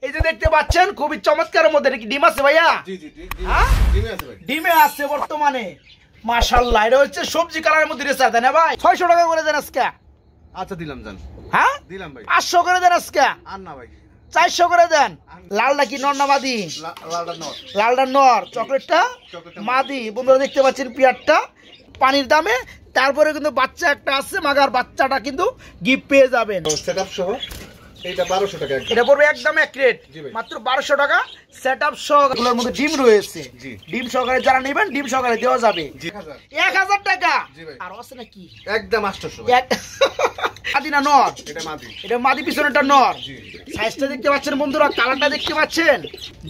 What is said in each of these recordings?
এই যে দেখতে পাচ্ছেন খুবই চমৎকারের মধ্যে ডিম আছে ভাইয়া। ডিমে আছে বর্তমানে মাশাআল্লাহ। এটা হচ্ছে সবজি কালারের মধ্যে রেসা দেন ভাই। 600 টাকা করে দেন আজকে। আচ্ছা দিলাম জান। হ্যাঁ দিলাম ভাই। 800 করে দেন আজকে। আর না ভাই 400 করে দেন। লালটা কি নর না মাদি? লালটা নর। লালটা নর, চকলেটটা মাদি। বন্ধুরা দেখতে পাচ্ছেন পিয়ারটা পানির দামে। তারপরে কিন্তু বাচ্চা একটা আছে, মাগার বাচ্চাটা কিন্তু গিফট পেয়ে যাবেন। সেটআপ সহ এটা 1200 টাকা। এটা পড়বে একদম এক রেট মাত্র 1200 টাকা। সেটআপ সহ এগুলোর মধ্যে ডিম রয়েছে। ডিম সহকারে যারা নেবেন ডিম সহকারে দেওয়া যাবে 1000 টাকা। আর আছে নাকি একদম 800 মাদি না নর? এটা মাদি। এটা মাদি, পিছনেরটা নর। সাইজটা দেখতে পাচ্ছেন বন্ধুরা, কালারটা দেখতে পাচ্ছেন।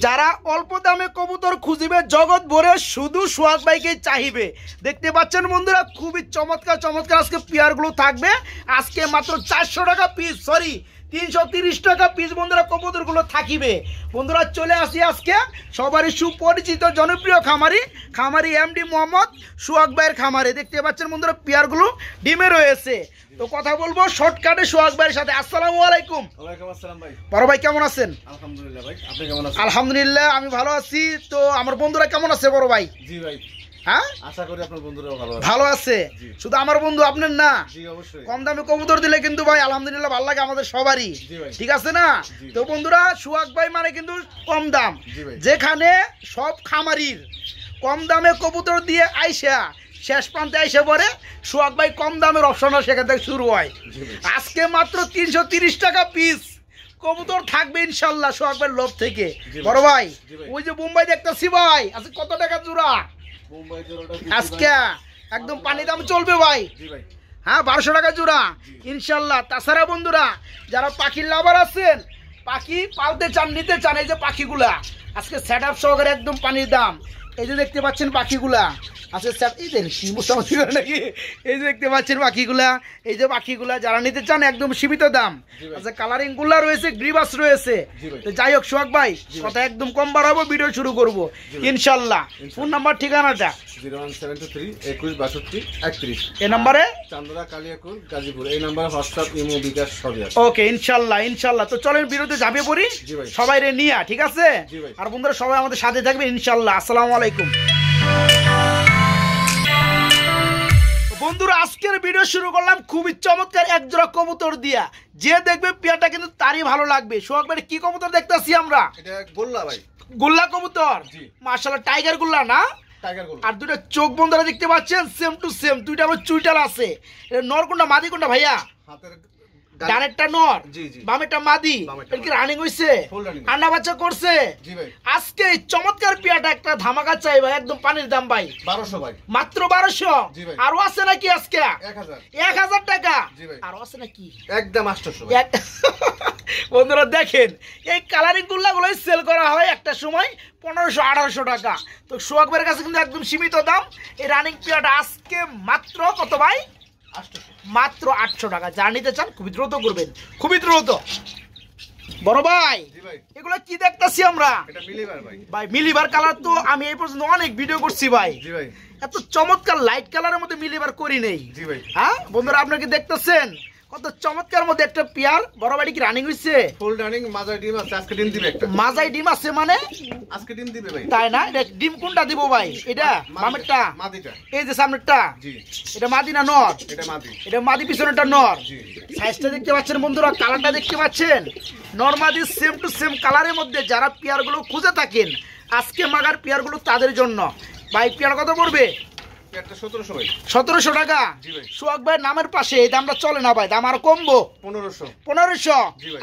যারা অল্প দামে কবুতর খুঁজিবে জগৎ ভরে শুধু সোহাগ ভাইকে চাইবে। দেখতে পাচ্ছেন বন্ধুরা খুবই চমৎকার চমৎকার আজকে পেয়ারগুলো থাকবে। আজকে মাত্র 400 টাকা পিস, সরি 330 টাকা পিস বন্ধুরা কবুতরগুলো থাকিবে। বন্ধুরা চলে আসি আজকে সবারই সুপরিচিত জনপ্রিয় খামারি এমডি মোহাম্মদ সোহাগ ভাইয়ের খামারে। দেখতে পাচ্ছেন বন্ধুরা পেয়ারগুলো ডিমে রয়েছে। তো কথা বলবো শর্টকাটে সোহাগ ভাইয়ের সাথে। আসসালামু আলাইকুম। ওয়ালাইকুম আসসালাম ভাই। বড় ভাই কেমন আছেন? আলহামদুলিল্লাহ ভাই, আপনি কেমন আছেন? আলহামদুলিল্লাহ আমি ভালো আছি। তো আমার বন্ধুরা কেমন আছে বড় ভাই? জি ভাই। হ্যাঁ আশা করি আপনার বন্ধুরাও ভালো আছে। শুধু আমার বন্ধু আপনার না? জি অবশ্যই। কম দামে কবুতর দিলে কিন্তু ভাই আলহামদুলিল্লাহ ভালো লাগে আমাদের সবারই, ঠিক আছে না? তো বন্ধুরা সোহাগ ভাই মানে কিন্তু কম দাম, যেখানে সব খামারির কম দামে কবুতর দিয়ে আইসা শেষ প্রান্তে আইসা পরে সোহাগ ভাই কম দামের অপশনটা সেখান থেকে শুরু হয়। আজকে মাত্র 330 টাকা পিস কবুতর থাকবে ইনশাল্লাহ সোহাগ ভাইয়ের লোভ থেকে। বড় ভাই ওই যে বোম্বাই দেখতেছি ভাই, আজকে কত টাকা জোড়া? আজকে একদম পানি দাম চলবে ভাই। হ্যাঁ 1200 টাকা জোড়া ইনশাল্লাহ। তাছাড়া বন্ধুরা যারা পাখির লাভার আছেন, পাখি পালতে চান, নিতে চান, এই যে পাখিগুলা আজকে সেটআপ সহকারে একদম পানির দাম। এই যে দেখতে পাচ্ছেন পাখিগুলা আচ্ছা এই নাকি, এই যে দেখতে পাচ্ছেন পাখিগুলা, এই যে পাখিগুলা যারা নিতে চান একদম সীমিত দাম। আচ্ছা কালারিং গুলা রয়েছে, গ্রিবাস রয়েছে। তো যাই হোক সোহাগ ভাই কথা একদম কম বাড়াবো, ভিডিও শুরু করবো ইনশাল্লাহ। ফোন নাম্বার ঠিকানাটা 01723 এই নম্বরে চান্দরা কালিয়াকুর গাজীপুর। এই নম্বরে হোয়াটসঅ্যাপ ইমো বিকাশ সবই আছে। ওকে ইনশাল্লাহ ইনশাল্লাহ। তো চলেন বিরুদ্ধে যাবে পড়ি সবাই রে নিয়া, ঠিক আছে? আর বন্ধুরা সবাই আমাদের সাথে থাকবে ইনশাল্লাহ। আসসালামু আলাইকুম। বন্ধুরা আজকের ভিডিও শুরু করলাম খুবই চমৎকার এক জোড়া কবুতর দিয়া। যে দেখবে পেয়ারটা কিন্তু তারই ভালো লাগবে। সোহাগ ভাই কি কবুতর দেখতেছি আমরা? এটা গোল্লা ভাই। গোল্লা কবুতর মাশাআল্লাহ, টাইগার গোল্লা না? আর দুটো চোখ বন্ধুরা দেখতে পাচ্ছেন সেম টু সেম, দুইটা আবার চুইটাল আছে। এটা নর কোনটা মাদি কোনটা ভাইয়া? হাতের ডানেরটা নর, বামেরটা মাদি। এর কি রানিং হইছে? আন্না বাচ্চা করছে? আজকে চমৎকার পিয়াটা একটা ধামাকা চাই ভাই, একদম পানির দাম ভাই 1200 ভাই, মাত্র 1200। আরো আছে নাকি আজকে? 1000 টাকা। আরো আছে নাকি? একদম 800 বন্ধুরা দেখেন এই কালারিং গুলো সেল করা হয় একটা সময় 1500-1800 টাকা। তো সোহাগ ভাইয়ের কাছে কিন্তু একদম সীমিত দাম। এই রানিং পিয়াটা আজকে মাত্র কত ভাই? মাত্র 800 টাকা। যা নিতে চান খুবই দ্রুত করবেন, খুবই দ্রুত। বড় ভাই এগুলো কি দেখতেছি আমরা? ভাই মিলিবার কালার তো আমি এই পর্যন্ত অনেক ভিডিও করছি ভাই, এত চমৎকার লাইট কালারের মধ্যে মিলিবার করি নেই। হ্যাঁ বন্ধুরা আপনারা কি দেখতেছেন কত চমৎকার মধ্যে একটা পেয়ার? বড় বাড়ি কি রানিং হইছে? ফুল রানিং, মাজাই ডিম আছে, আজকে ডিম দিবে একটা। মাজাই ডিম আছে মানে আজকে ডিম দিবে ভাই। তাই না? এটা ডিম কোনটা দিব ভাই? এটা বামেরটা, মাদিটা। এই যে সামনেরটা জি এটা মাদি না নর? এটা মাদি। এটা মাদি, পিছনেরটা নর। জি সাইজটা দেখতে পাচ্ছেন বন্ধুরা, কালারটা দেখতে পাচ্ছেন, নর মাদি সেম টু সেম কালারের মধ্যে। যারা পেয়ার গুলো খুঁজে থাকেন আজকে মাগার পেয়ার গুলো তাদের জন্য। ভাই পেয়ার কত পড়বে? 1700 টাকা। সোহাগ ভাই নামের পাশে এই দামটা চলে না ভাই, দাম আরো কমবো। 1500।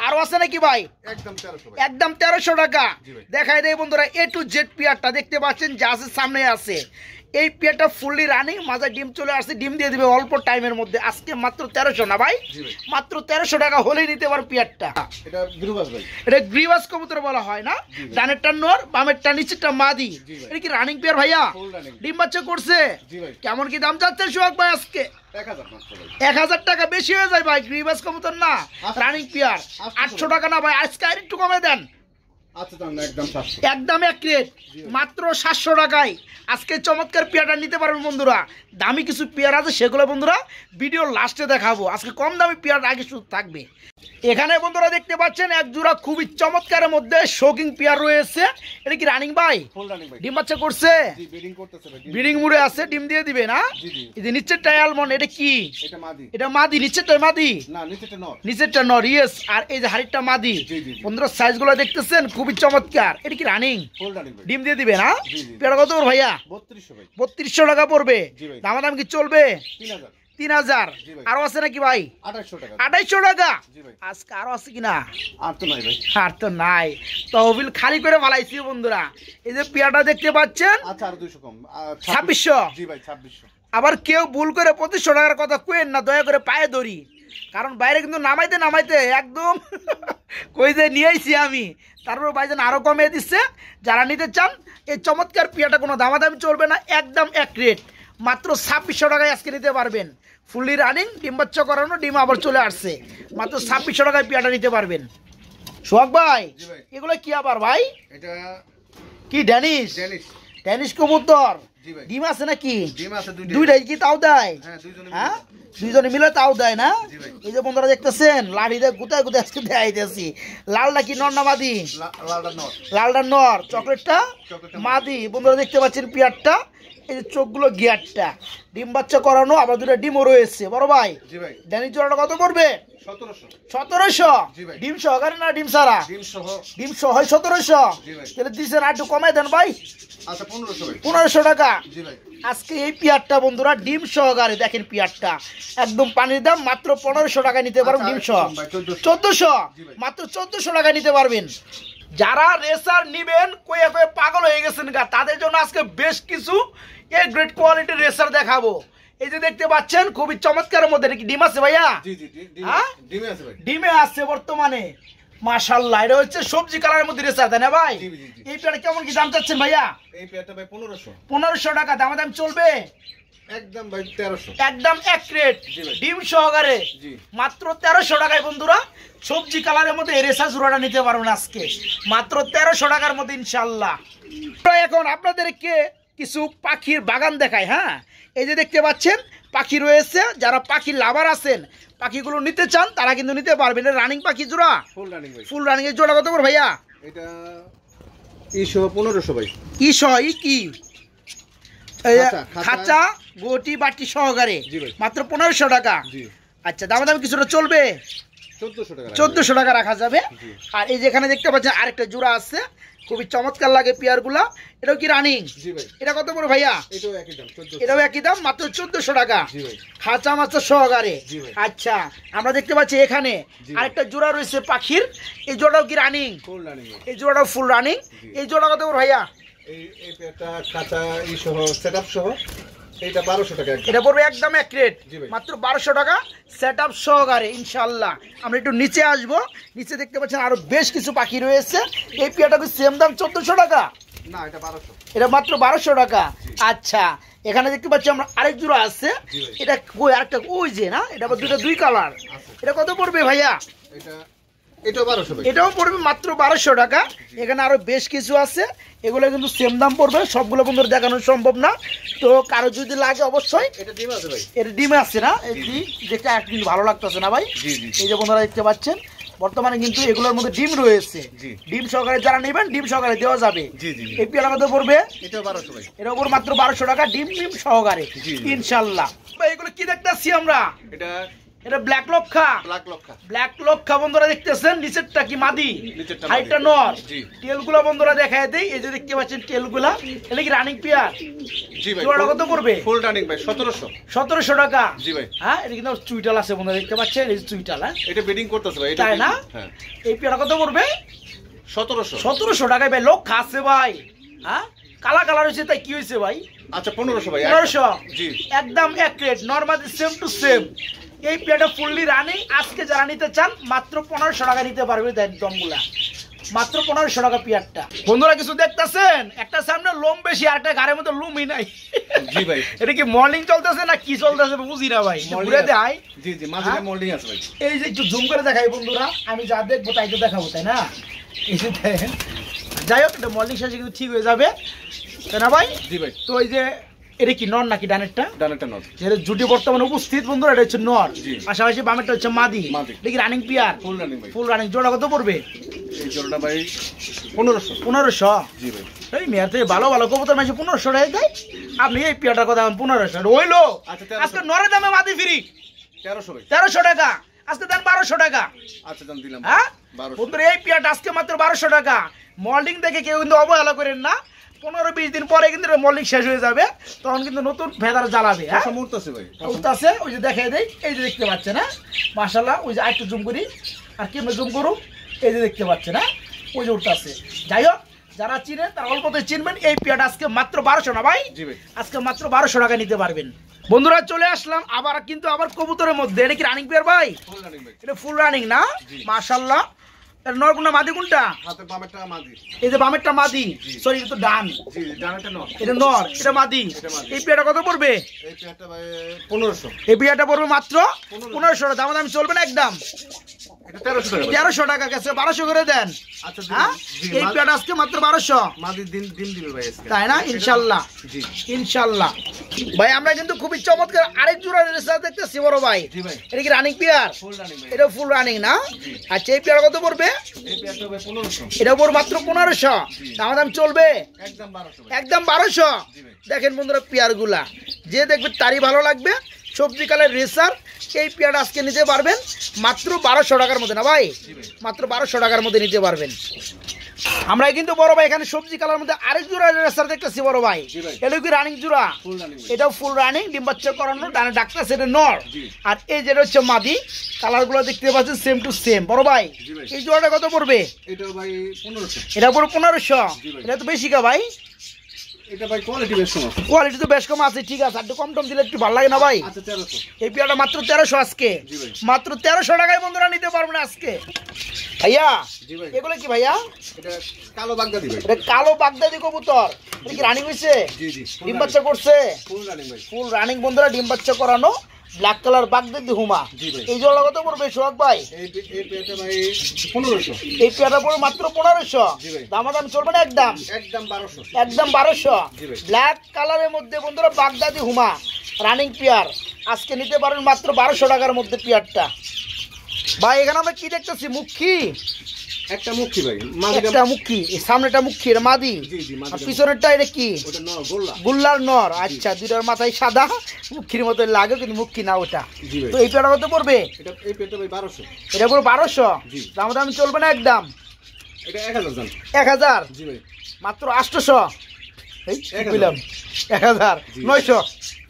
আরো আছে নাকি ভাই? একদম 1300 টাকা। দেখাই দেয় বন্ধুরা A to Z পেয়ারটা দেখতে পাচ্ছেন যা আছে সামনে আছে। এই পেয়ারটা ফুললি রানিং, মাঝে ডিম চলে আসছে, ডিম দিয়ে দিবে অল্প টাইমের মধ্যে। আজকে মাত্র 1300 না ভাই? মাত্র 1300 টাকা হলেই নিতে পারো পেয়ারটা। এটা গ্রিবাস কবুতর বলা হয় না? ডানেরটা নর, বামেরটা নিচেরটা মাদি। এটা কি রানিং পেয়ার ভাইয়া? ডিম বাচ্চা করছে? কেমন কি দাম যাচ্ছে সোহাগ ভাই আজকে? 1000 টাকা বেশি হয়ে যায় ভাই, গ্রিবাস কবুতর না, রানিং পেয়ার। 800 টাকা না ভাই, আজকে আর একটু কমে দেন। একদম এক রেট মাত্র 700 টাকায় আজকে চমৎকার পেয়ারটা নিতে পারবেন বন্ধুরা। দামি কিছু পেয়ার আছে সেগুলো বন্ধুরা ভিডিও লাস্টে দেখাবো। আজকে কম দামি পেয়ার আগে শুধু থাকবে। এখানে বন্ধুরা দেখতে পাচ্ছেন এক জোড়া খুবই চমৎকারের মধ্যে শৌকিং পেয়ার রয়েছে। এটা কি রানিং ভাই? ফুল রানিং ভাই। ডিম বাচ্চা করছে? জি ব্রিডিং করতেছে ভাই। ব্রিডিং মুড়ে আছে, ডিম দিয়ে দিবে না? জি জি। এই যে নিচেরটাই আলমন্ড, এটা কি? এটা মাদি। এটা মাদি, নিচেরটা মাদি? না নিচেরটা নর। নিচেরটা নর, ইয়েস। আর এই যে হাড়িটা মাদি। জি জি। বন্ধুরা সাইজগুলো দেখতেছেন খুবই চমৎকার। এটা কি রানিং? ফুল রানিং ভাই। ডিম দিয়ে দিবে না? জি জি। পেয়ারা কত করে ভাইয়া? 3200 ভাই। 3200 টাকা পড়বে। জি ভাই। দাম কি চলবে? 3000। 3000। জি ভাই। আরো আছে নাকি ভাই? 2800 টাকা। 2800 টাকা? জি ভাই। আজকে আরো আছে কিনা? আর তো নাই ভাই। আর তো নাই, তহবিল খালি করে ফালাইছি বন্ধুরা। এই যে পেয়ারটা দেখতে পাচ্ছেন, আচ্ছা আর 200 কম। 2600। জি ভাই 2600। আবার কেউ ভুল করে 2500 টাকার কথা কইেন না, দয়া করে পায়ে ধরি। কারণ বাইরে কিন্তু নামাইতে নামাইতে একদম কই যে নিয়ে আইছি আমি। তারপর ভাইজান আরো কমিয়ে দিচ্ছে। যারা নিতে চান এই চমৎকার পেয়ারটা কোনো দামাদামি চলবে না, একদম এক রেট, মাত্র 2600 টাকায় আজকে নিতে পারবেন। ফুললি রানিং, ডিম বাচ্চা করানো, ডিম আবার চলে আসছে, মাত্র 2600 টাকায় পেয়ারটা নিতে পারবেন। সোহাগ ভাই, জি ভাই। এগুলো কি আবার ভাই? এটা কি ড্যানিশ? ডেনিশ। ড্যানিশ কবুতর? জি ভাই। ডিম আছে নাকি? ডিম আছে দুইটাই কি তাও দেয়? হ্যাঁ দুইজনে হ্যাঁ দুইজনে মিলে তাও দেয় না? জি ভাই। এই যে বন্ধুরা দেখতেছেন লাড়ি দিয়ে গুতায় গুতায় আজকে দেখাইতেছি। লালটা কি নর না মাদি? লালটা নর। লালটা নর, চকলেটটা চকলেটটা মাদি। বন্ধুরা দেখতে পাচ্ছেন পিয়ারটা, এই যে চোখগুলো গিয়ারটা, ডিম বাচ্চা করানো, আবার দুটো ডিমও রয়েছে। বড় ভাই, জি ভাই। ড্যানিশ জোড়াটা কত করবে? 1700। 1700? জি ভাই। ডিম সহকারে না ডিম সারা? ডিম সহ। ডিম সহ হয় 1700? জি ভাই। তাহলে দিচ্ছেন আর একটু কমাই দেন ভাই, আচ্ছা 1500 ভাই। 1500 টাকা। জি ভাই। আজকে এই পিয়ারটা বন্ধুরা ডিম সহকারে দেখেন, পিয়ারটা একদম পানির দাম, মাত্র 1500 টাকায় নিতে পারবেন। ডিম সহ 1400, মাত্র 1400 টাকায় নিতে পারবেন। যারা রেসার নিবেন কয়ে কয়ে পাগল হয়ে গেছেন গা, তাদের জন্য আজকে বেশ কিছু এ গ্রেড কোয়ালিটির রেসার দেখাবো। এই যে দেখতে পাচ্ছেন খুবই চমৎকারের মধ্যে, এটা কি ডিম আছে ভাইয়া? জি জি হ্যাঁ? ডিমে আছে ভাই। ডিমে আছে বর্তমানে, মাশাআল্লাহ। এটা হচ্ছে সবজি কালারের মধ্যে রেসার, তাই না ভাই? জি, জি, জি। এই পেয়ারটা কেমন কি দাম চাচ্ছেন ভাইয়া? এই পেয়ারটা ভাই 1500। 1500 টাকা। দাম চলবে? একদম ভাই 1300। একদম এক রেট, জি ভাই। ডিম সহকারে জি। মাত্র 1300 টাকায় বন্ধুরা সবজি কালারের মধ্যে রেসা জোড়াটা নিতে পারবেন আজকে মাত্র 1300 টাকার মধ্যে ইনশাআল্লাহ। এখন আপনাদেরকে কিছু পাখির বাগান দেখায়। হ্যাঁ, এই যে দেখতে পাচ্ছেন পাখি রয়েছে। যারা পাখি লাভার আছেন, পাখিগুলো নিতে চান, তারা কিন্তু নিতে পারবেন। রানিং পাখি জোড়া, ফুল রানিং ভাই। ফুল রানিং এর জোড়া কত করে ভাইয়া? এটা সহ 1500 ভাই। কি সহ কি? খাঁচা। খাঁচা গটি বাটি সহকারে জি ভাই। মাত্র 1500 টাকা। জি। আচ্ছা, দাম কিছুটা চলবে? 1400 টাকা। 1400 টাকা রাখা যাবে। জি। আর এই যেখানে দেখতে পাচ্ছেন আরেকটা জোড়া আছে, খুবই চমৎকার লাগে পেয়ারগুলা। এটাও কি রানিং? জি ভাই। এটা কত পড়ে ভাইয়া? এটাও একই দাম 1400। এটাও একই দাম, মাত্র 1400 টাকা। জি ভাই। খাঁচা মাছা সহকারে। জি ভাই। আচ্ছা, আমরা দেখতে পাচ্ছি এখানে জি। আরেকটা জোড়া রয়েছে পাখির। এই জোড়াটাও কি রানিং? Full running. এই জোড়াটাও ফুল রানিং। জি। এই জোড়া কত পড়ে ভাইয়া? এই পেয়ারটা কাঁচা সহ সেটআপ সহ এটা 1200 টাকা একদম। এটা পড়বে একদম এক রেট, জি ভাই। মাত্র 1200 টাকা সেট আপ সহকারে ইনশাআল্লাহ। আমরা একটু নিচে আসবো, নিচে দেখতে পাচ্ছেন আরো বেশ কিছু পাখি রয়েছে। এই পেয়ারটা কি সেম দাম 1400 টাকা? না এটা 1200। এটা মাত্র 1200 টাকা। আচ্ছা, এখানে দেখতে পাচ্ছি আমরা আরেক জোড়া আছে। জি ভাই। এটা কই আরেকটা ওই যে না, এটা আবার দুই কালার। এটা কত পড়বে ভাইয়া? এটাও 1200 ভাই। এটাও পড়বে মাত্র 1200 টাকা। এখানে আরো বেশ কিছু আছে, এগুলো কিন্তু সেম দাম পড়বে। সবগুলো বন্ধুরা দেখানো সম্ভব না, তো কারো যদি লাগে অবশ্যই। এটা ডিম আছে ভাই। এটা ডিমে আছে না? এই দেখতে একদিন ভালো লাগতেছে না ভাই? জি জি। এই যে বন্ধুরা দেখতে পাচ্ছেন বর্তমানে কিন্তু এগুলোর মধ্যে ডিম রয়েছে। জি। ডিম সহকারে যারা নেবেন ডিম সহকারে দেওয়া যাবে। জি জি। এই পেয়ারা কত পড়বে? এটাও 1200 ভাই। এর উপর মাত্র 1200 টাকা, ডিম সহকারে জি, জি। ইনশাআল্লাহ। ভাই এগুলো কি দেখতেছি আমরা? এটা ব্ল্যাক লক্ষা। ব্ল্যাক লক্ষা বন্ধুরা দেখতেছেন। নিচেরটা কি মাদি? নিচেরটা হাইটটা মাদি। নর। জি। টেলগুলা বন্ধুরা দেখায় দেই। এই যে দেখতে পাচ্ছেন টেলগুলা, এটা কি রানিং পেয়ার? জি ভাই। জোড়াটা কত পড়বে? ফুল রানিং ভাই 1700। 1700 টাকা। জি ভাই। হ্যাঁ, এটা কিন্তু চুইটাল আছে বন্ধুরা দেখতে পাচ্ছেন, এই যে চুইটাল। হ্যাঁ, এটা ব্রিডিং করতেছে ভাই। এটা তাই না? হ্যাঁ। এই পেয়ারা কত পড়বে? 1700। 1700 টাকায় ভাই লক্ষা আছে ভাই। হ্যাঁ, কালা কালার হয়েছে, তাই কি হয়েছে ভাই? আচ্ছা 1500 ভাই। 1500। জি। একদম এক rate, normally same to same. এই পেয়ারটা ফুললি রানিং। আজকে যারা নিতে চান মাত্র 1500 টাকা নিতে পারবে। দেন দমগুলা মাত্র 1500 টাকা পেয়ারটা। বন্ধুরা কিছু দেখতেছেন, একটা সামনে লোম বেশি, আর একটা ঘাড়ের মধ্যে লোমই নাই। জি ভাই। এটা কি মর্নিং চলতেছে না কি চলতেছে বুঝি না ভাই। ঘুরে দেয়। জি জি, মাঝে মোল্ডিং আছে ভাই। এই যে একটু জুম করে দেখাই বন্ধুরা, আমি যা দেখবো তাই তো দেখাবো, তাই না? এই যে দেখেন, যাই হোক এটা মর্নিং শেষে কিন্তু ঠিক হয়ে যাবে, তাই না ভাই? জি ভাই। তো এই যে এটা কি নর নাকি ডানেরটা? ডানেরটা নর। যেটা জুটি বর্তমানে উপস্থিত বন্ধুরা, এটা হচ্ছে নর, পাশাপাশি বামেরটা হচ্ছে মাদি। মাদি। দেখি রানিং পেয়ার, ফুল রানিং ভাই। Full running. জোড়া কত পড়বে? এই জোড়াটা ভাই 1500। 1500? জি ভাই। এই মেয়ার থেকে ভালো ভালো কবুতর মাসে 1500 টাকা দেয়, আপনি এই পেয়ারটার কথা 1500 রইলো। আচ্ছা, আজকে নরের দামে মাদি ফ্রি 1300 ভাই। 1300 টাকা, আজকে দেন 1200 টাকা। আচ্ছা দাম দিলাম। হ্যাঁ 1200। বন্ধুরা এই পেয়ারটা আজকে মাত্র 1200 টাকা। মল্ডিং দেখে কেউ কিন্তু অবহেলা করেন না, 15-20 দিন পরে কিন্তু মল্ডিং শেষ হয়ে যাবে, তখন কিন্তু নতুন ভেদার জ্বালাবে। হ্যাঁ মুহূর্ত আছে ভাই, আছে ওই যে দেখাই দেয়, এই যে দেখতে পাচ্ছেন। হ্যাঁ মাশাআল্লাহ, ওই যে আরেকটু জুম করি, আর কেমন জুম করুন, এই যে দেখতে পাচ্ছেন। হ্যাঁ ওই যে উঠতে আছে। যাই হোক, যারা চিনেন তারা অল্পতে চিনবেন। এই পেয়ারটা আজকে মাত্র 1200 না ভাই, আজকে মাত্র 1200 টাকা নিতে পারবেন। বন্ধুরা চলে আসলাম আবার কিন্তু আবার কবুতরের মধ্যে। এটা কি রানিং পেয়ার ভাই? এটা ফুল রানিং না? মাশাআল্লাহ। এর নর কোনটা মাদি কোনটা? হাতের বামেরটা মাদি। এই যে বামেরটা মাদি, সরি এটা তো ডান। জি ডানেরটা নর। এটা নর, এটা মাদি। এই পেয়ারটা কত পড়বে? এই পেয়ারটা ভাই 1500। এই পেয়ারটা পড়বে মাত্র 1500 টাকা। দাম চলবে না একদম? এটা 1300 টাকা। 1300 টাকা গেছে, 1200 করে দেন। আচ্ছা হ্যাঁ এই পেয়ারটা আজকে মাত্র 1200। মাদি দিন দিবে ভাই আজকে, তাই না? ইনশাআল্লাহ, জি ইনশাআল্লাহ। ভাই আমরা কিন্তু খুবই চমৎকার আরেক জোড়া রেসার দেখতেছি বড় ভাই। জি ভাই। এটা কি রানিং পেয়ার? ফুল রানিং ভাই। এটা ফুল রানিং না? আচ্ছা এই পেয়ার কত পড়বে? এই পেয়ারটা ভাই 1500। এটা পড়বে মাত্র 1500। দাম চলবে একদম 1200 ভাই। একদম 1200। দেখেন বন্ধুরা পেয়ারগুলা, যে দেখবে তারই ভালো লাগবে। সবজি কালার রেসার, এই পেয়ারটা আজকে নিতে পারবেন মাত্র 1200 টাকার মধ্যে। না ভাই মাত্র 1200 টাকার মধ্যে নিতে পারবেন। আমরা কিন্তু বড় ভাই এখানে সবজি কালার মধ্যে আরেক জোড়া রেসার দেখতেছি বড় ভাই। এটা কি রানিং জোড়া? এটাও ফুল রানিং, ডিম বাচ্চা করানো, ডানে ডাক্তার, সেটা নর। আর এই যেটা হচ্ছে মাদি। কালারগুলো দেখতে পাচ্ছেন সেম টু সেম। বড় ভাই এই জোড়াটা কত পড়বে? এটা ভাই 1500। এটা পড়বে 1500। এটা তো বেশি কা ভাই? এটা ভাই কোয়ালিটি বেশ কম আছে। কোয়ালিটি তো বেশ কম আছে, ঠিক আছে, একটু কম টম দিলে একটু ভালো লাগে না ভাই? আচ্ছা 1300। এই পেয়ারটা মাত্র 1300 আজকে, মাত্র 1300 টাকায় বন্ধুরা নিতে পারবেন আজকে। ভাইয়া এগুলো কি ভাইয়া? এটা কালো বাগদাদি ভাই। এটা কালো বাগদাদি কবুতর। এটা কি রানিং হইছে? জি জি ডিম বাচ্চা করছে? ফুল রানিং ভাই। ফুল রানিং বন্ধুরা, ডিম বাচ্চা করানো, ব্ল্যাক কালার বাগদাদি হুমা। এই জোড়া কত পড়বে সোহাগ ভাই? এই পেয়ারটা ভাই 1500। এই পেয়ারটা পড়বে মাত্র 1500। দাম চলবে না একদম? একদম 1200। একদম 1200। ব্ল্যাক কালারের মধ্যে বন্ধুরা বাগদাদি হুমা রানিং পেয়ার আজকে নিতে পারেন মাত্র 1200 টাকার মধ্যে পেয়ারটা। ভাই এখানে আমরা কি দেখতেছি? মুখী, একটা মুখী ভাই। একটা মুখী, সামনেটা মুখী, এটা মাদি। জি জি মাদি। আর পিছনেরটা এটা কি? ওটা নর, গোল্লা। গুল্লার নর। আচ্ছা দুইটার মাথায় সাদা, মুখির মতো লাগে কিন্তু মুখী না ওটা। তো এই পেয়ারটা কত পড়বে? এটা এই পেয়ারটা ভাই 1200। এটা পুরো 1200। দাম চলবে না একদম? এটা 1000 জান। 1000? জি ভাই। মাত্র 800। এই দিলাম 1000, 900।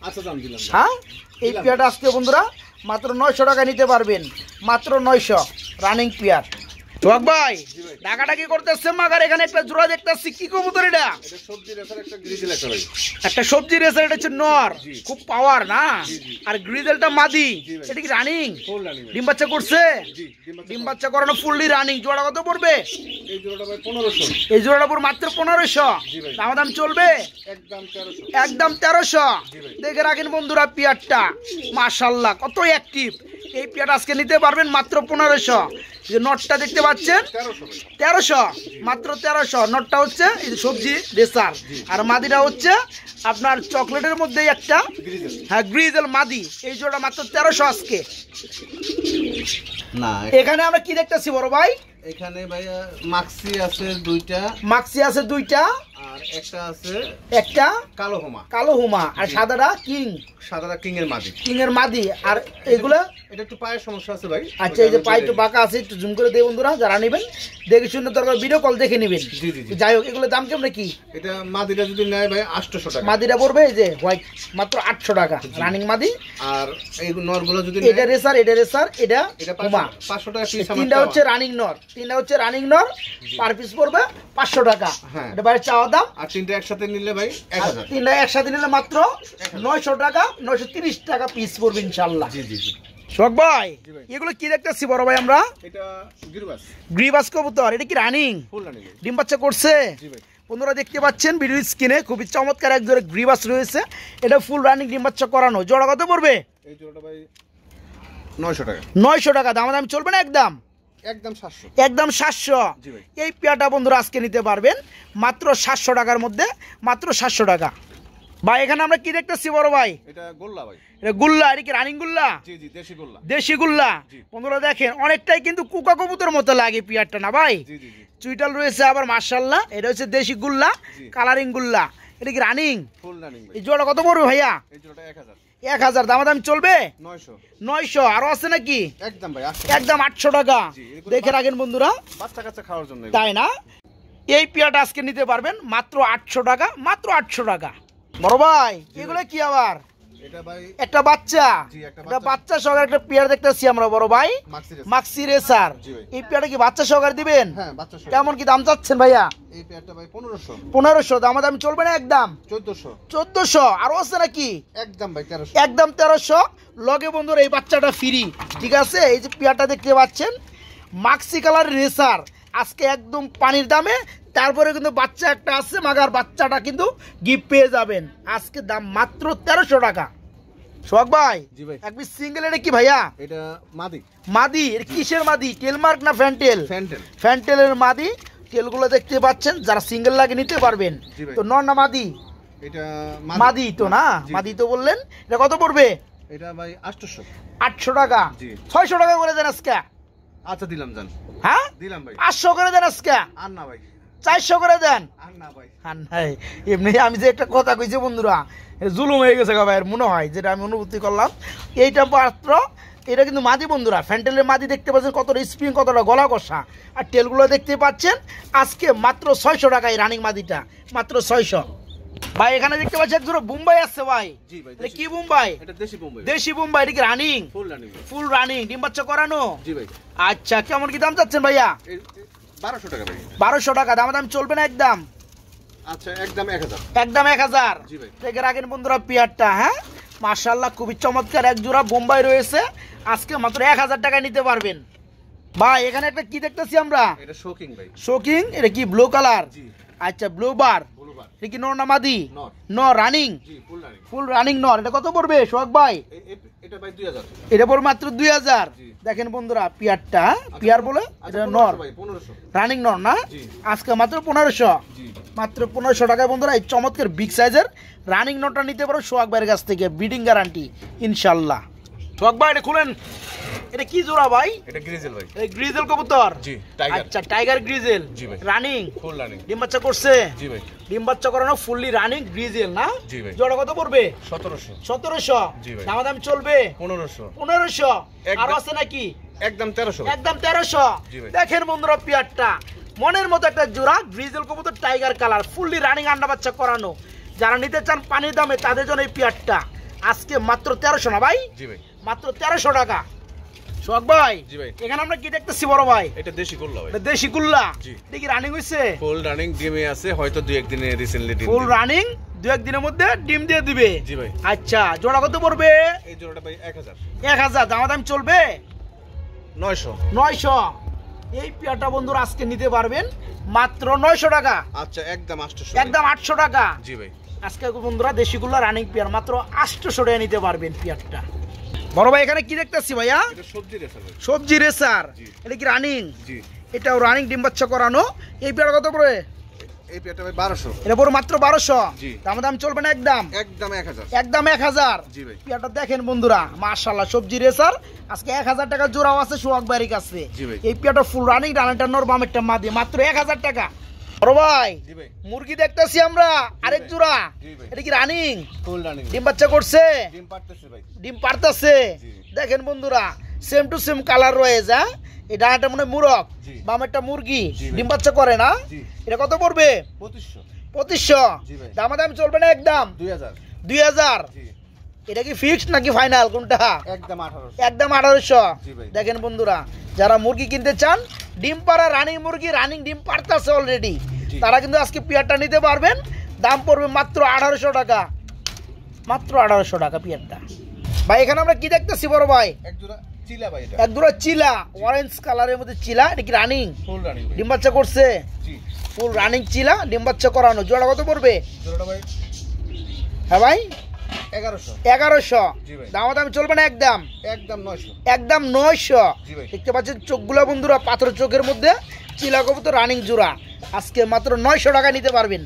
আচ্ছা দাম দিলাম। হ্যাঁ এই পেয়ারটা আজকে বন্ধুরা মাত্র 900 টাকা নিতে পারবেন, মাত্র 900 রানিং পেয়ার। সোহাগ ভাই টাকাটা কি করতেছে মাগার? এখানে একটা জোড়া দেখতেছি, কি কবুতর এটা? এটা সবজি রেসার একটা গ্রিজেল একটা ভাই। একটা সবজি রেসার, এটা হচ্ছে নর, খুব পাওয়ার না? আর গ্রিজেলটা মাদি। এটা কি রানিং? Full running. ডিম বাচ্চা করছে? জি ডিম বাচ্চা করানো, ফুললি রানিং। জোড়া কত পড়বে? এই জোড়াটা ভাই 1500। এই জোড়াটা পড়বে মাত্র 1500। দাম চলবে একদম 1300। একদম 1300। দেখে রাখেন বন্ধুরা পেয়ারটা, মাশাআল্লাহ কত অ্যাক্টিভ। এই পেয়ারটা আজকে নিতে পারবেন মাত্র 1500। যে নটটা দেখতে পাচ্ছেন 1300, মাত্র 1300। নটটা হচ্ছে এই সবজি রেসার, আর মাদিটা হচ্ছে আপনার চকলেটের মধ্যে একটা, হ্যাঁ গ্রিজেল মাদি। এই জোড়া মাত্র 1300 আজকে। না এখানে আমরা কি দেখতেছি বড় ভাই? এখানে ভাইয়া মাক্সি আছে দুইটা। মাক্সি আছে দুইটা, আর একটা আছে একটা কালো হুমা। কালো হুমা, আর সাদাটা কিং। সাদাটা কিং এর মাদি। কিং এর মাদি। আর এগুলা এটা একটু পায়ের সমস্যা আছে ভাই। আচ্ছা এই যে পায়ে একটু বাঁকা আছে, একটু জুম করে দেয় বন্ধুরা, যারা নেবেন দেখে শুনে দরকার ভিডিও কল দেখে নেবেন। জি জি। যাই হোক এগুলোর দাম কেমন কি? এটা মাদিটা যদি নেয় ভাই 800 টাকা। মাদিটা পড়বে এই যে হোয়াইট, মাত্র 800 টাকা রানিং মাদি। আর এই নরগুলো যদি এটা রেসার, এটা রেসার, এটা হুমা। 500 টাকা পিস। তিনটা হচ্ছে রানিং নর, তিনটা হচ্ছে রানিং নর, পার পিস পড়বে 500 টাকা। এটা বাইরে চাওয়া দাম। আর তিনটা একসাথে নিলে ভাই 1000। তিনটা একসাথে নিলে মাত্র 900 টাকা, 930 টাকা পিস পড়বে ইনশাআল্লাহ। জি জি জি। শোক ভাই এগুলো কি দেখতেছি বড় ভাই? আমরা এটা গিরবাস। গ্রিবাস কবুতর। এটা কি রানিং? Full running. ডিম বাচ্চা করছে? জি ভাই। বন্ধুরা দেখতে পাচ্ছেন ভিডিও স্ক্রিনে খুবই চমৎকার এক জোড়া গ্রিবাস রয়েছে। এটা ফুল রানিং, ডিম বাচ্চা করানো। জোড়া কত পড়বে? এই জোড়াটা ভাই 900 টাকা। 900 টাকা। দাম চলবে না একদম? একদম 700। একদম 700। এই পেয়ারটা বন্ধুরা আজকে নিতে পারবেন মাত্র 700 টাকার মধ্যে, মাত্র 700 টাকা। ভাই এখানে আমরা কি দেখতেছি বড় ভাই? এটা গোল্লা ভাই। এটা গুল্লা, এটা কি রানিং গুল্লা? জি জি, দেশি গোল্লা। দেশি গুল্লা। জি। বন্ধুরা দেখেন অনেকটাই কিন্তু কুকা কবুতর মতো লাগে পিয়ারটা না ভাই? জি জি জি। চুইটাল রয়েছে আবার মাশাআল্লাহ। এটা হচ্ছে দেশি গুল্লা, জি। কালারিং গুল্লা। এটা কি রানিং? ফুল রানিং ভাই। এই জোড়া কত পড়বে ভাইয়া? এই জোড়াটা 1000। 1000 দামাদামি চলবে? 900। 900 আরো আছে নাকি? একদম ভাই 800। একদম 800 টাকা। জি, এগুলো দেখে রাখেন বন্ধুরা, বাচ্চা কাচ্চা খাওয়ার জন্য। তাই না? এই পিয়াটা আজকে নিতে পারবেন মাত্র 800 টাকা, মাত্র 800 টাকা। বড় ভাই এগুলো কি আবার? এটা ভাই একটা বাচ্চা, জি, একটা একটা বাচ্চা সহকারে একটা পেয়ার দেখতেছি আমরা বড় ভাই, মাক্সি রেস। মাক্সি রেসার। জি ভাই। এই পেয়ারটা কি বাচ্চা সহকারে দিবেন? হ্যাঁ, বাচ্চা সহ। কেমন কি দাম চাচ্ছেন ভাইয়া? এই পেয়ারটা ভাই 1500। 1500 দামাদামি চলবে না? একদম 1400। 1400 আরো আছে নাকি? একদম ভাই 1300। একদম 1300 লগে বন্ধুরা এই বাচ্চাটা ফ্রি। ঠিক আছে, এই যে পেয়ারটা দেখতে পাচ্ছেন মাক্সি কালার রেসার, আজকে একদম পানির দামে। তারপরে কিন্তু বাচ্চা একটা আছে, মাগার বাচ্চাটা কিন্তু গিফট পেয়ে যাবেন। আজকে দাম মাত্র 1300 টাকা। সোহাগ ভাই জি ভাই। এক পিস সিঙ্গেল, এটা কি ভাইয়া? এটা মাদি। মাদি? এটা কিসের মাদি? টেলমার্ক না ফ্যান্টেল? ফ্যান্টেল। ফ্যান্টেলের মাদি। টেলগুলো দেখতে পাচ্ছেন, যারা সিঙ্গেল লাগে নিতে পারবেন। জি ভাই। তো নর না মাদি? এটা মাদি তো না? জি। মাদি তো বললেন। এটা কত পড়বে? এটা ভাই 800। 800 টাকা। জি। 600 টাকা করে দেন আজকে। আচ্ছা দিলাম জান। হ্যাঁ দিলাম ভাই। 800 করে দেন আজকে। আর না ভাই। 400 করে দেন। আর না ভাই। আর নাই, এমনি আমি যে একটা কথা কইছি বন্ধুরা, এটা জুলুম হয়ে গেছে গা ভাই, মনে হয় যেটা আমি অনুভূতি করলাম। এইটা মাত্র, এটা কিন্তু মাদি বন্ধুরা, ফ্যান্টেলের মাদি দেখতে পাচ্ছেন কতটা স্প্রিং, কতটা গলা কষা। আর টেলগুলো দেখতে পাচ্ছেন আজকে মাত্র 600 টাকায় রানিং মাদিটা, মাত্র 600। ভাই এখানে দেখতে পাচ্ছেন একজোড়া বোম্বাই আছে ভাই। জি ভাই। এটা কি বোম্বাই? এটা দেশি বোম্বাই। দেশি বোম্বাই। এটা কি running? Full running. Full running, ডিম বাচ্চা করানো? জি ভাই। আচ্ছা, কেমন কি দাম চাচ্ছেন ভাইয়া? 1200 টাকা ভাই। 1200 টাকা দাম চলবে না? একদম আচ্ছা একদম 1000। একদম 1000। জি ভাই। দেখে রাখেন বন্ধুরা পেয়ারটা। হ্যাঁ মাশাআল্লাহ, খুবই চমৎকার এক জোড়া বোম্বাই রয়েছে। আজকে মাত্র 1000 টাকায় নিতে পারবেন। ভাই এখানে একটা কি দেখতেছি আমরা? এটা শোকিং ভাই। শোকিং। এটা কি ব্লু কালার? জি। আচ্ছা, ব্লু বার। ব্লু বার। এটা কি নর না মাদি? নর। নর রানিং? জি, ফুল রানিং। ফুল রানিং নর। এটা কত পড়বে সোহাগ ভাই? এটা ভাই 2000। এটা পড়বে মাত্র 2000। জি। দেখেন বন্ধুরা পেয়ারটা, পিয়ার বলে এটা নর, ভাই 1500। রানিং নর না? জি। আজকে মাত্র 1500। জি। মাত্র 1500 টাকায় বন্ধুরা এই চমৎকার বিগ সাইজের রানিং নটটা নিতে পারো সোহাগ ভাইয়ের কাছ থেকে, ব্রিডিং গ্যারান্টি ইনশাল্লাহ। সোহাগ ভাই এটা খুলেন, এটা কি জোড়া ভাই? এটা গ্রিজেল ভাই। এই গ্রিজেল কবুতর? জি, টাইগার। আচ্ছা, টাইগার গ্রিজেল। জি ভাই। রানিং? Full running. ডিম বাচ্চা করছে? জি ভাই। ডিম বাচ্চা করানো, ফুললি রানিং গ্রিজেল না? জি ভাই। জোড়া কত পড়বে? 1700। 1700। জি ভাই। দামাদাম চলবে? 1500। 1500 একদম। আরো আছে নাকি? একদম 1300। একদম 1300। জি ভাই। দেখেন বন্ধুরা পিয়ারটা, মনের মতো একটা জোড়া গ্রিজেল কবুতর, টাইগার কালার, ফুললি রানিং, আন্ডা বাচ্চা করানো। যারা নিতে চান পানির দামে তাদের জন্য এই পিয়ারটা আজকে মাত্র 1300 না ভাই? জি ভাই। মাত্র 1300 টাকা। সোহাগ ভাই জি ভাই। এখানে আমরা কি দেখতেছি বড় ভাই? এটা দেশি গোল্লা ভাই। এটা দেশি গুল্লা? জি। দেখি রানিং হইছে? ফুল রানিং, ডিমে আছে, হয়তো 2-1 দিনে রিসেন্টলি ডিম ফুল দিবে। রানিং, 2-1 দিনের মধ্যে ডিম দিয়ে দিবে? জি ভাই। আচ্ছা, জোড়া কত পড়বে? এই জোড়াটা ভাই 1000। 1000 দামাদাম চলবে? 900। 900। এই পেয়ারটা বন্ধুরা আজকে নিতে পারবেন মাত্র 900 টাকা। আচ্ছা একদম 800। একদম 800 টাকা। জি ভাই। আজকে বন্ধুরা দেশিগুলো রানিং পেয়ার মাত্র 800 টাকা নিতে পারবেন পেয়ারটা। বড় ভাই এখানে কি দেখতেছি ভাইয়া? এটা সবজি রেসার ভাই। সবজি রেসার? জি। এটা কি রানিং? জি। এটাও রানিং, ডিম বাচ্চা করানো। এই পেয়ার কত পড়বে? এই পেয়ারটা ভাই 1200। এটা পড়বে মাত্র 1200। জি। দাম চলবে না? একদম একদম 1000। একদম 1000। জি ভাই। পেয়ারটা দেখেন বন্ধুরা, মাশাআল্লাহ, সবজি রেসার। আজকে 1000 টাকা জোড়াও আছে সোহাগ ভাইয়ের কাছে। জি ভাই। এই পেয়ারটা ফুল রানিং, ডানাটা নর, বামেরটা মাদি, মাত্র 1000 টাকা। বড় ভাই জি ভাই। মুরগি দেখতেছি আমরা আরেক ভাই। জোড়া। জি ভাই। এটা কি রানিং? Full running. ডিম বাচ্চা করছে? ডিম পারতেছে ভাই। ডিম পারতাছে? জি। দেখেন বন্ধুরা, সেম টু সেম কালার রয়েছে। এই ডানাটা মনে হয় মুরগ, জি। বামেরটা মুরগি। জি ভাই। ডিম বাচ্চা করে না? জি। এটা কত পড়বে? 2500। 2500। জি ভাই। দামাদাম চলবে না? একদম 2000। 2000। জি। এটা কি ফিক্সড নাকি ফাইনাল কোনটা? একদম 1800। একদম 1800। জি ভাই। দেখেন বন্ধুরা, যারা মুরগি কিনতে চান, ডিম পাড়া রানিং মুরগি, রানিং ডিম পারতাছে অলরেডি, জি। তারা কিন্তু আজকে পেয়ারটা নিতে পারবেন। দাম পড়বে মাত্র 1800 টাকা। মাত্র 1800 টাকা পেয়ারটা। ভাই এখানে আমরা কি দেখতেছি বড় ভাই? এক জোড়া চিলা ভাই এটা। এক দুটো চিলা, অরেঞ্জ কালারের মধ্যে চিলা। এটা কি রানিং? ফুল রানিং ভাই। ডিম বাচ্চা করছে? জি। ফুল রানিং চিলা, ডিম বাচ্চা করানো। জোড়া কত পড়বে? জোড়াটা ভাই হ্যাঁ ভাই? 1100। 1100। জি ভাই। দাম চলবে না? একদম একদম 900। একদম 900। জি ভাই। দেখতে পাচ্ছেন চোখগুলো বন্ধুরা, পাথর চোখের মধ্যে চিলা কবুতর রানিং জোড়া। আজকে মাত্র 900 টাকা নিতে পারবেন।